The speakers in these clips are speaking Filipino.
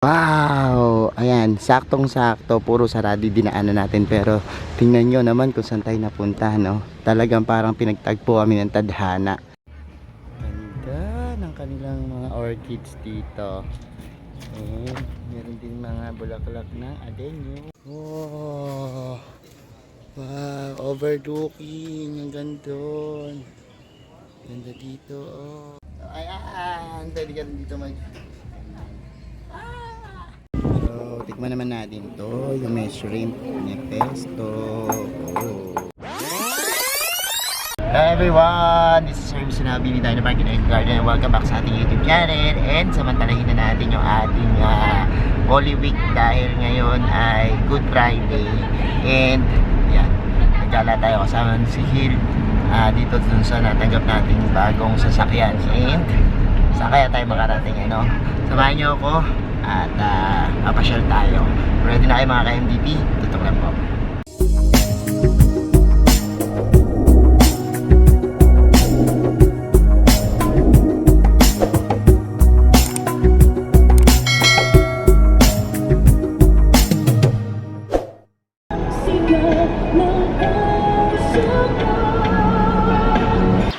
Wow! Ayan, saktong-sakto, puro sarado dinaanan natin, pero tingnan nyo naman kung saan tayo napunta, no? Talagang parang pinagtagpo kami ng tadhana. Ganda ng kanilang mga orchids dito. And meron din mga bulaklak na adeno. Wow! Wow! Overlooking! Ang gandun! Ganda dito, oh! Ayan! Pwede ka dito mag... So, tikman naman natin to, yung may shrimp ni pesto. Oh. Hello everyone, this is Hermes Sinabi ni Dino Park and Garden, and welcome back sa ating YouTube channel. And samantalahin na natin yung ating Holy Week dahil ngayon ay Good Friday. And yan, nagkala tayo kasama si Hill dito dun sa natanggap nating bagong sasakyan. And saan kaya tayo makarating, ano? Samahan nyo ako at papasyal tayo. Ready na kayo mga ka-MDP? Tutok lang po.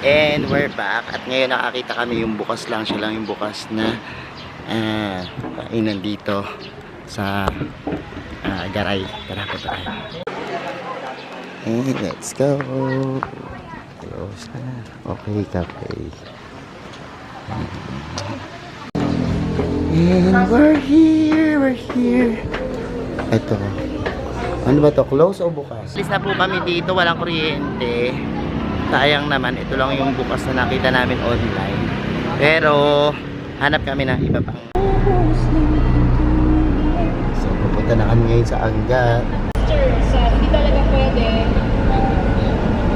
And we're back. At ngayon nakakita kami yung bukas lang. Siya lang yung bukas na kainan dito sa Garay. Tara po tayo. And let's go. Close na. Okay, cafe. And we're here. Ito. Ano ba to? Close o bukas? Alis na po kami dito. Walang kuryente. Sayang naman. Ito lang yung bukas na nakita namin online. Pero hanap kami ng iba pang. So pupunta na kami ngayon sa Angat. So hindi talaga pwede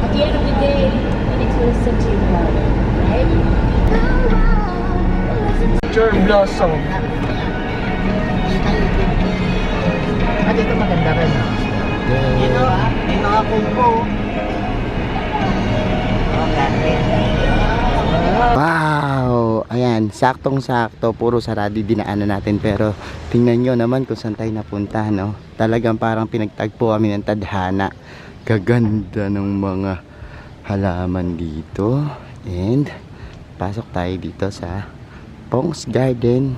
at the end of the day when it was such a right? Cherry blossom. At ito maganda rin. May mga kumpo. Wow! Ayan, saktong-sakto, puro sarado dinaanan natin, pero tingnan nyo naman kung saan tayo napunta, no? Talagang parang pinagtagpo kami ng tadhana. Gaganda ng mga halaman dito. And pasok tayo dito sa Pong's Garden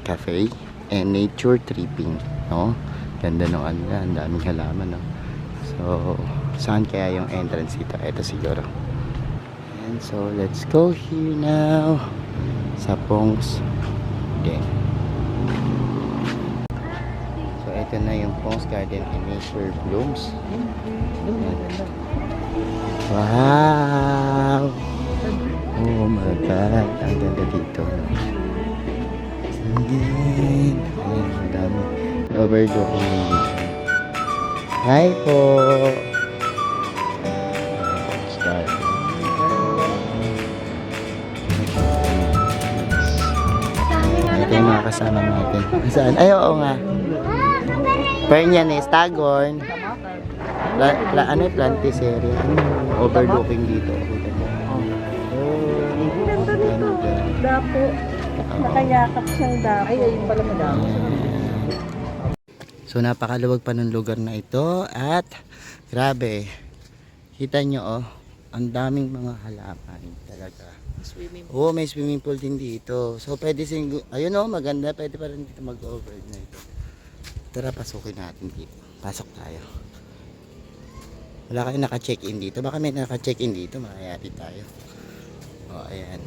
Cafe and Nature Tripping, no? Ganda ng ano, ang daming halaman, no? So, saan kaya yung entrance dito? Ito siguro. And so, let's go here now sa Pong's Garden. So, ito na yung Pong's Garden and Nature Blooms. Wow! Oh my God! Ang ganda dito. Ayan, ang dami. Overlooking dito. Hi po! Pong's Garden. Ito yung mga kasama natin. Saan? Ay, oo nga. Pernian eh, Staghorn. Ano yung Planticeria? Overlooking dito. Dapo. Nakayakap siyang dapo. Ay, ayun pala madamo. So napakaluwag pa ng lugar na ito at grabe. Kita nyo oh, ang daming mga halaman talaga. Swimming pool. Oo, may swimming pool din dito. So pwede ayun oh, maganda. Pwede pa rin dito mag-overnight. Tara, pasukin natin dito. Pasok tayo. Wala kayong naka-check-in dito. Baka may naka-check-in dito, makayari tayo. O, ayan.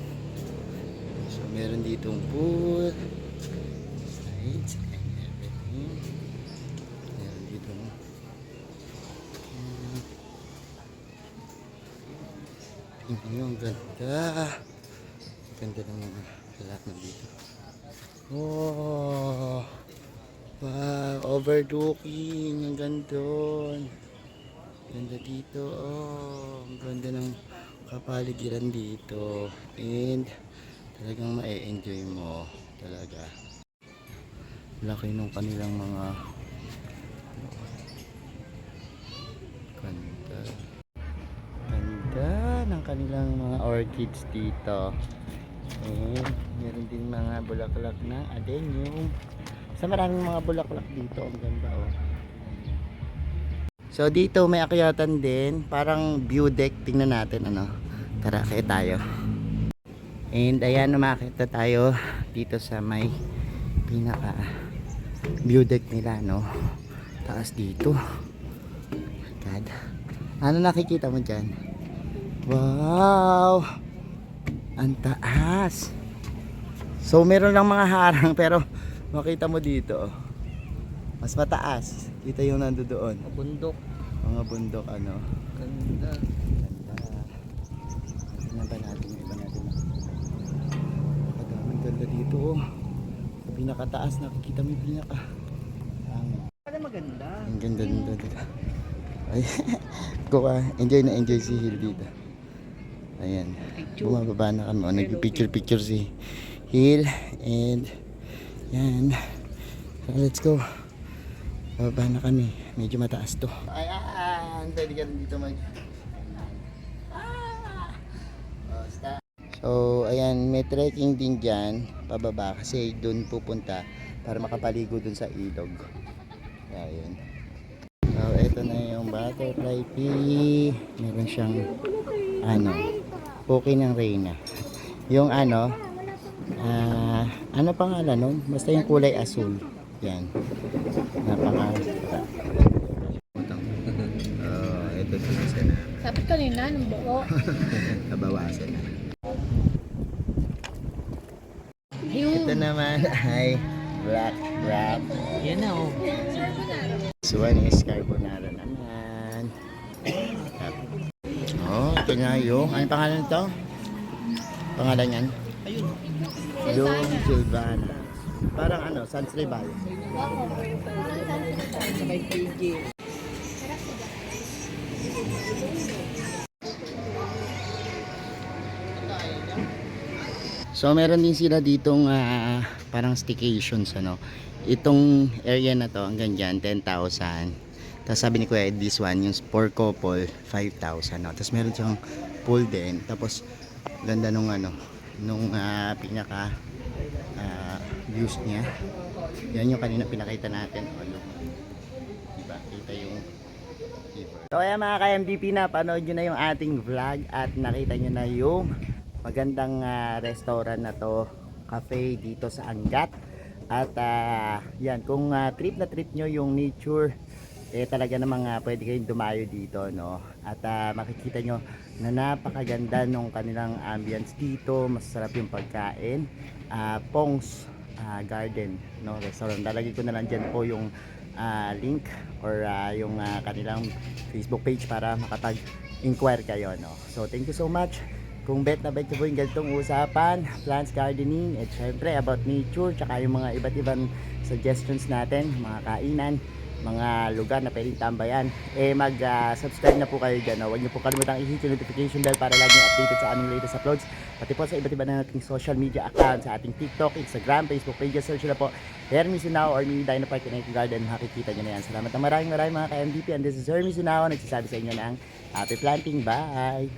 So, meron ditong pool. Sides and everything. Meron ditong tingnan nyo, ang ganda. Ganda ng mga halaman dito. Oh, wow, overlooking. Ang gandun. Ganda dito, oh, ang ganda ng kapaligiran dito, and talagang ma-enjoy mo talaga. Laki nung kanilang mga ganda ng kanilang mga orchids dito, and meron din mga bulaklak na adenium. Sa maraming mga bulaklak dito. Ang ganda oh. So dito may akyatan din. Parang view deck. Tingnan natin ano. Tara, kaya tayo. And ayan, umakit na tayo dito sa may pinaka view deck nila, no? Taas dito. God. Ano nakikita mo dyan? Wow! Ang taas! So meron lang mga harang pero makita mo dito, oh. Mas mataas. Kita yung nandoon. Bundok. Mga bundok, ano. Ganda. Ganda. Tingnan ba natin yung iba natin? Madaming ganda dito, oh. Sa pinakataas, nakikita mo yung pinaka. Ano maganda? Ang ganda dito. Ay, enjoy na enjoy si Hill dito. Ayan. Bumababa na kami. O, nag-picture si Hill. And, yan. So, let's go. Bababa na kami. Medyo mataas to. Ayan. Pwede ka rin dito mag... So, ayan. May trekking din dyan. Pababa. Kasi doon pupunta para makapaligo doon sa ilog. Ayan. So, ito na yung butterfly pea. Meron siyang ano, okay ng Reyna. Yung ano, ano pangalan nun? Basta yung kulay asul. Yan. Napaka-sarap. Ito siya na. Sabi kanina, ng buo. Nabawasan na. Ayun. Ito naman ay black wrap. Yan na oh. This one is carbonara naman. Oh, ito nga yung, ano pangalan nito? Pangalan yan? Ayun. Yung Silvana. Parang ano, Sans Ribal. Sa may PG. So meron din sila ditong parang staycations ano. Itong area na to hanggang dyan 10,000. Tapos sabi ni Kuya, this one yung for couple 5,000 no. Tapos meron siyang pool din. Tapos ganda nung ano, nung pinaka views niya. Yan yung kanina pinakita natin. Ano? Diba? Kita yung river. So ayan mga ka-MVP na, panood nyo na yung ating vlog at nakita nyo na yung magandang restaurant na to, cafe dito sa Angat. At yan, kung trip na trip nyo yung nature, eh talaga namang pwede kayong dumayo dito, no? At makikita nyo na napakaganda nung kanilang ambience dito, masarap yung pagkain. Pong's Garden, no? Restaurant. Lalagay ko na lang dyan po yung link or yung kanilang Facebook page para makapag-inquire kayo, no? So thank you so much. Kung bet na bet ko po yung ganitong usapan, plants, gardening, at syempre about nature, tsaka yung mga iba't ibang suggestions natin, mga kainan, mga lugar na pwedeng tambayan, eh mag-subscribe na po kayo dyan. Huwag niyo po kalimutang i-hit yung notification bell para lagi updated sa aming latest uploads. Pati po sa iba't iba na nating social media accounts, sa ating TikTok, Instagram, Facebook pages, search na po Hermy Sunao or Mini Dino Park Connected Garden. Makikita nyo na yan. Salamat na maraming mga ka-MVP, and this is Hermy Sunao, nagsasabi sa inyo ng happy planting. Bye!